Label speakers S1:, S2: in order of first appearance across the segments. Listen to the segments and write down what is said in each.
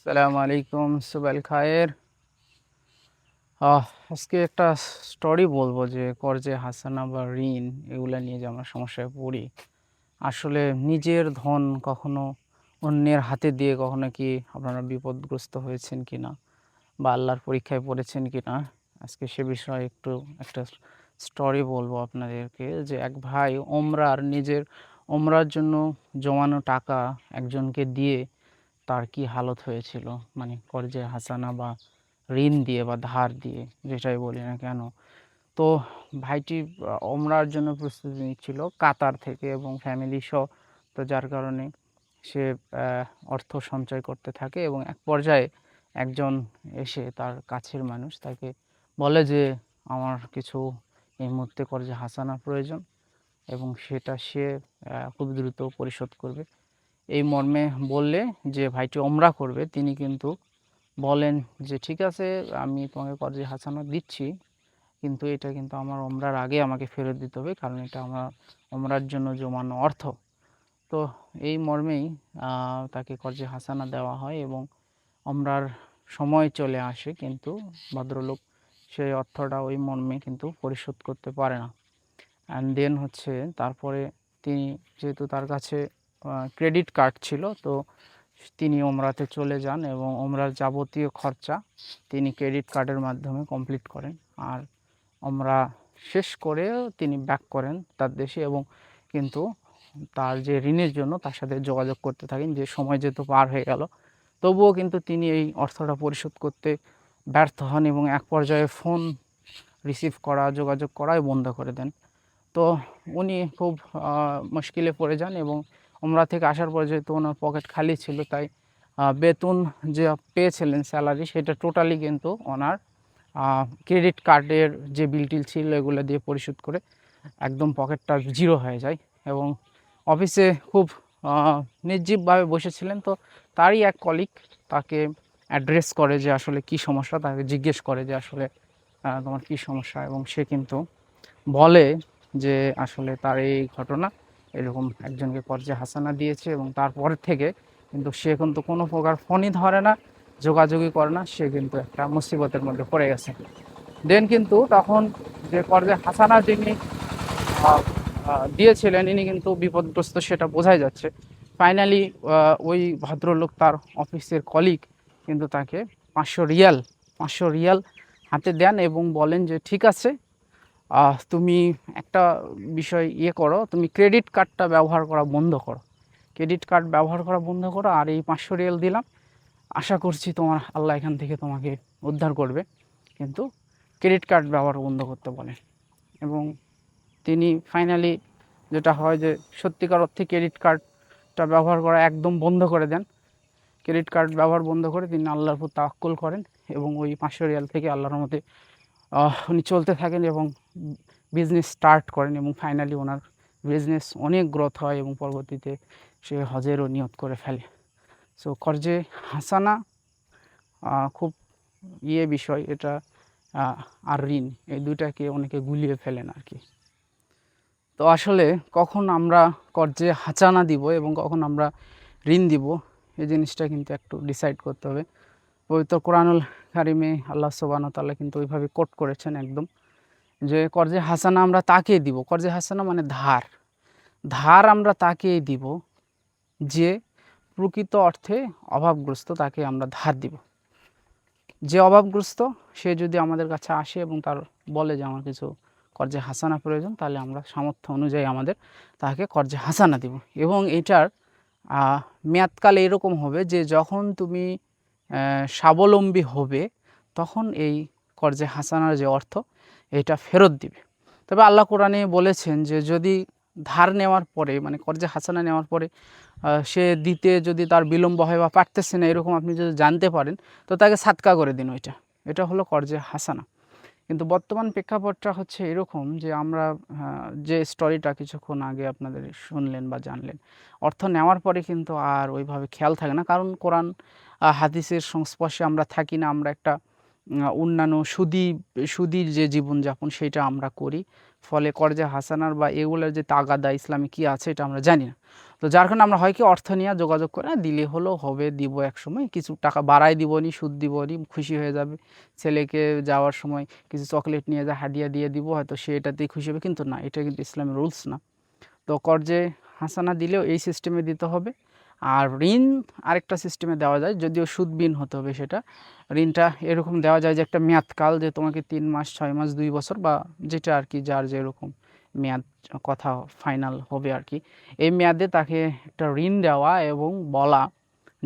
S1: সালামু আলাইকুম, সুবাল খায়ের। আজকে একটা স্টোরি বলবো যে কর্জে হাসানা বা ঋণ এগুলা নিয়ে যে আমরা সমস্যায় পড়ি। আসলে নিজের ধন কখনো অন্যের হাতে দিয়ে কখনো কি আপনারা বিপদগ্রস্ত হয়েছেন কিনা বা আল্লাহর পরীক্ষায় পড়েছেন কিনা, আজকে সে বিষয়ে একটু একটা স্টোরি বলবো আপনাদেরকে। যে এক ভাই নিজের ওমরার জন্য জমানো টাকা একজনকে দিয়ে তার কি হালত হয়েছিল, মানে কর্জে হাসানা বা ঋণ দিয়ে বা ধার দিয়ে, যেটাই বলি না কেন। তো ভাইটি ওমরার জন্য প্রস্তুতি নিচ্ছিল কাতার থেকে এবং ফ্যামিলি সহ। তো যার কারণে সে অর্থ সঞ্চয় করতে থাকে এবং এক পর্যায়ে একজন এসে, তার কাছের মানুষ, তাকে বলে যে আমার কিছু এই মুহূর্তে কর্জে হাসানা প্রয়োজন এবং সেটা সে খুব দ্রুত পরিশোধ করবে। এই মর্মে বললে যে ভাইটি ওমরা করবে, তিনি কিন্তু বলেন যে ঠিক আছে, আমি তোমাকে কর্জে হাসানা দিচ্ছি, কিন্তু এটা কিন্তু আমার ওমরার আগে আমাকে ফেরত দিতে হবে, কারণ এটা আমার ওমরার জন্য জমানো অর্থ। তো এই মর্মেই তাকে কর্জে হাসানা দেওয়া হয় এবং ওমরার সময় চলে আসে, কিন্তু ভদ্রলোক সেই অর্থটা ওই মর্মে কিন্তু পরিশোধ করতে পারে না। অ্যান্ড দেন হচ্ছে তারপরে তিনি, যেহেতু তার কাছে ক্রেডিট কার্ড ছিল, তো তিনি ওমরাতে চলে যান এবং ওমরার যাবতীয় খরচা তিনি ক্রেডিট কার্ডের মাধ্যমে কমপ্লিট করেন। আর ওমরা শেষ করে তিনি ব্যাক করেন তার দেশে এবং কিন্তু তার যে ঋণের জন্য তার সাথে যোগাযোগ করতে থাকেন। যে সময় যেহেতু পার হয়ে গেল, তবুও কিন্তু তিনি এই অর্থটা পরিশোধ করতে ব্যর্থ হন এবং এক পর্যায়ে ফোন রিসিভ করা, যোগাযোগ করাই বন্ধ করে দেন। তো উনি খুব মুশকিলে পড়ে যান এবং ওমরা থেকে আসার পর যেহেতু ওনার পকেট খালি ছিল, তাই বেতন যে পেয়েছিলেন স্যালারি, সেটা টোটালি কিন্তু ওনার ক্রেডিট কার্ডের যে বিল টিল ছিল এগুলো দিয়ে পরিশোধ করে একদম পকেটটা জিরো হয়ে যায়। এবং অফিসে খুব নির্জীবভাবে বসেছিলেন। তো তারই এক কলিগ তাকে অ্যাড্রেস করে যে আসলে কি সমস্যা, তাকে জিজ্ঞেস করে যে আসলে তোমার কি সমস্যা, এবং সে কিন্তু বলে যে আসলে তার এই ঘটনা, এরকম একজনকে কর্জে হাসানা দিয়েছে এবং তারপর থেকে কিন্তু সে কিন্তু কোনো প্রকার ফোনই ধরে না, যোগাযোগই করে না। সে কিন্তু একটা মুসিবতের মধ্যে পড়ে গেছে। দেন কিন্তু তখন যে কর্জে হাসানা যিনি দিয়েছিলেন, ইনি কিন্তু বিপদগ্রস্ত, সেটা বোঝাই যাচ্ছে। ফাইনালি ওই ভদ্রলোক, তার অফিসের কলিগ, কিন্তু তাকে 500 রিয়াল হাতে দেন এবং বলেন যে ঠিক আছে, তুমি একটা বিষয় করো, তুমি ক্রেডিট কার্ডটা ব্যবহার করা বন্ধ করো, ক্রেডিট কার্ড ব্যবহার করা বন্ধ করো, আর এই 500 রিয়াল দিলাম, আশা করছি তোমার আল্লাহ এখান থেকে তোমাকে উদ্ধার করবে, কিন্তু ক্রেডিট কার্ড ব্যবহার বন্ধ করতে বলেন। এবং তিনি ফাইনালি, যেটা হয় যে সত্যিকার অর্থে ক্রেডিট কার্ডটা ব্যবহার করা একদম বন্ধ করে দেন। ক্রেডিট কার্ড ব্যবহার বন্ধ করে তিনি আল্লাহর উপর তাওয়াক্কুল করেন এবং ওই 500 রিয়াল থেকে আল্লাহর মধ্যে উনি চলতে থাকেন এবং বিজনেস স্টার্ট করেন এবং ফাইনালি ওনার বিজনেস অনেক গ্রোথ হয় এবং পরবর্তীতে সে হজেরও নিয়ত করে ফেলে। সো কর্জে হাসানা খুব বিষয় এটা, আর ঋণ, এই দুইটাকে অনেকে গুলিয়ে ফেলেন আর কি। তো আসলে কখন আমরা কর্জে হাসানা দিব এবং কখন আমরা ঋণ দিব, এই জিনিসটা কিন্তু একটু ডিসাইড করতে হবে। পবিত্র কোরআনুল কারিমে আল্লাহ সুবহানাহু ওয়া তাআলা কিন্তু ওইভাবে কোট করেছেন একদম, যে কর্জে হাসানা আমরা তাকেই দিব। কর্জে হাসানা মানে ধার, ধার আমরা তাকেই দিব যে প্রকৃত অর্থে অভাবগ্রস্ত, তাকে আমরা ধার দিব। যে অভাবগ্রস্ত সে যদি আমাদের কাছে আসে এবং তার বলে যে আমার কিছু কর্জে হাসানা প্রয়োজন, তাহলে আমরা সামর্থ্য অনুযায়ী আমাদের তাকে কর্জে হাসানা দিব। এবং এটার মেয়াদকাল এরকম হবে যে যখন তুমি স্বাবলম্বী হবে, তখন এই কর্জে হাসানার যে অর্থ, এটা ফেরত দিবে। তবে আল্লাহ কোরআনে বলেছেন যে যদি ধার নেওয়ার পরে, মানে কর্জে হাসানা নেওয়ার পরে সে দিতে যদি তার বিলম্ব হয় বা পারতেছে না, এরকম আপনি যদি জানতে পারেন, তো তাকে সাদকা করে দিন। এটা হলো কর্জে হাসানা। কিন্তু বর্তমান প্রেক্ষাপটটা হচ্ছে এরকম যে আমরা যে স্টোরিটা কিছুক্ষণ আগে আপনাদের শুনলেন বা জানলেন, অর্থ নেওয়ার পরে কিন্তু আর ওইভাবে খেয়াল থাকে না, কারণ কোরআন হাদিসের সংস্পর্শে আমরা থাকি না। আমরা একটা অন্যান্য সুদীর যে জীবনযাপন সেটা আমরা করি। ফলে কর্জে হাসানার বা এগুলার যে তাগাদা ইসলামে কি আছে এটা আমরা জানি না। তো যার কারণে আমরা হয় কি অর্থ নিয়ে যোগাযোগ করে দিলে হলো হবে, দিব একসময়, কিছু টাকা বাড়ায় দিবনি, সুদ দিবনি, খুশি হয়ে যাবে। ছেলেকে যাওয়ার সময় কিছু চকলেট নিয়ে যা হাদিয়া দিয়ে দিব, হয়তো সে এটাতেই খুশি হবে, কিন্তু না, এটা কিন্তু ইসলামের রুলস না। তো কর্জে হাসানা দিলেও এই সিস্টেমে দিতে হবে। আর ঋণ আরেকটা সিস্টেমে দেওয়া যায়, যদিও সুদবিহীন হতে হবে সেটা। ঋণটা এরকম দেওয়া যায় যে একটা মেয়াদকাল, যে তোমাকে 3 মাস, 6 মাস, 2 বছর বা যেটা আর কি, যার যেরকম মেয়াদ কথা ফাইনাল হবে আর কি, এই মেয়াদে তাকে একটা ঋণ দেওয়া এবং বলা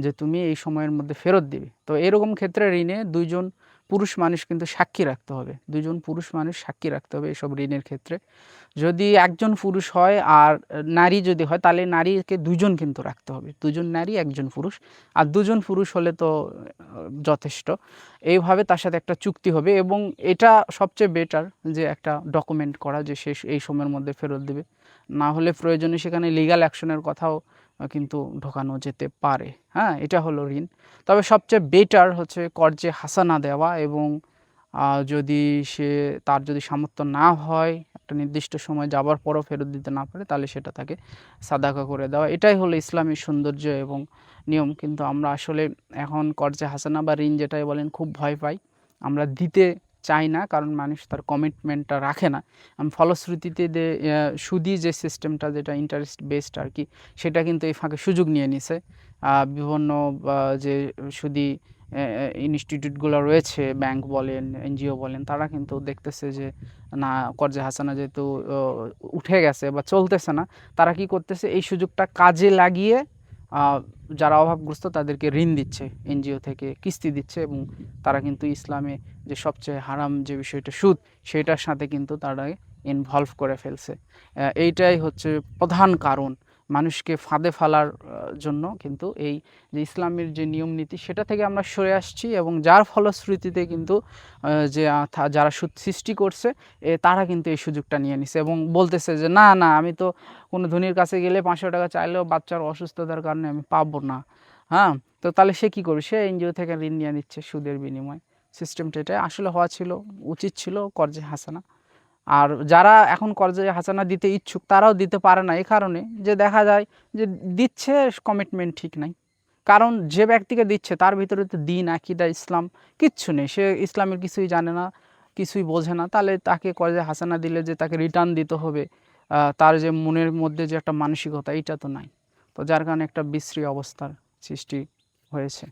S1: যে তুমি এই সময়ের মধ্যে ফেরত দিবে। তো এরকম ক্ষেত্রে ঋণে দুইজন পুরুষ মানুষ কিন্তু সাক্ষী রাখতে হবে, দুইজন পুরুষ মানুষ সাক্ষী রাখতে হবে এসব ঋণের ক্ষেত্রে। যদি একজন পুরুষ হয় আর নারী যদি হয়, তাহলে নারীকে দুজন কিন্তু রাখতে হবে, দুজন নারী একজন পুরুষ। আর দুজন পুরুষ হলে তো যথেষ্ট। এইভাবে তার সাথে একটা চুক্তি হবে, এবং এটা সবচেয়ে বেটার যে একটা ডকুমেন্ট করা যে সে এই সময়ের মধ্যে ফেরত দেবে। না হলে প্রয়োজনে সেখানে লিগ্যাল অ্যাকশনের কথাও কিন্তু ঢোকানো যেতে পারে। হ্যাঁ, এটা হলো ঋণ। তবে সবচেয়ে বেটার হচ্ছে কর্জে হাসানা দেওয়া, এবং যদি তার যদি সামর্থ্য না হয়, একটা নির্দিষ্ট সময় যাবার পরও ফেরত দিতে না পারে, তাহলে সেটা তাকে সাদাকা করে দেওয়া। এটাই হলো ইসলামী সৌন্দর্য এবং নিয়ম। কিন্তু আমরা আসলে এখন কর্জে হাসানা বা ঋণ যেটাই বলেন খুব ভয় পাই, আমরা দিতে চাই না, কারণ মানুষ তার কমিটমেন্টটা রাখে না। ফলশ্রুতিতে সুদি যে সিস্টেমটা, যেটা ইন্টারেস্ট বেসড আর কি, সেটা কিন্তু এই ফাঁকে সুযোগ নিয়ে নিছে। বিভিন্ন যে সুদি ইনস্টিটিউটগুলো রয়েছে, ব্যাংক বলেন, এনজিও বলেন, তারা কিন্তু দেখতেছে যে না, কর্জে হাসানা যেহেতু উঠে গেছে বা চলতেছে না, তারা কি করতেছে, এই সুযোগটা কাজে লাগিয়ে যারা অভাবগ্রস্ত তাদেরকে ঋণ দিচ্ছে, এনজিও থেকে কিস্তি দিচ্ছে, এবং তারা কিন্তু ইসলামে যে সবচেয়ে হারাম যে বিষয়টা সুদ, সেটার সাথে কিন্তু তারা ইনভলভ করে ফেলছে। এইটাই হচ্ছে প্রধান কারণ মানুষকে ফাঁদে ফেলার জন্য, কিন্তু এই যে ইসলামের যে নিয়ম নীতি সেটা থেকে আমরা সরে আসছি, এবং যার ফলশ্রুতিতে কিন্তু যে যারা সুদ সৃষ্টি করছে তারা কিন্তু এই সুযোগটা নিয়ে নিছে এবং বলতেছে যে না না, আমি তো কোনো ধনীর কাছে গেলে 500 টাকা চাইলেও বাচ্চার অসুস্থতার কারণে আমি পাবো না। হ্যাঁ, তো তাহলে সে কী করবে, সে এনজিও থেকে ঋণ নিয়ে নিচ্ছে সুদের বিনিময়ে। সিস্টেমটা এটা আসলে হওয়া ছিল, উচিত ছিল কর্জে হাসানা। আর যারা এখন কর্জে হাসানা দিতে ইচ্ছুক তারাও দিতে পারে না, এই কারণে যে দেখা যায় যে দিচ্ছে, কমিটমেন্ট ঠিক নাই। কারণ যে ব্যক্তিকে দিচ্ছে তার ভিতরে তো দিন, আকীদা, ইসলাম কিচ্ছু নেই, সে ইসলামের কিছুই জানে না, কিছুই বোঝে না। তাহলে তাকে কর্জে হাসানা দিলে যে তাকে রিটার্ন দিতে হবে, তার যে মনের মধ্যে যে একটা মানসিকতা, এইটা তো নাই। তো যার কারণে একটা বিশ্রী অবস্থার সৃষ্টি হয়েছে।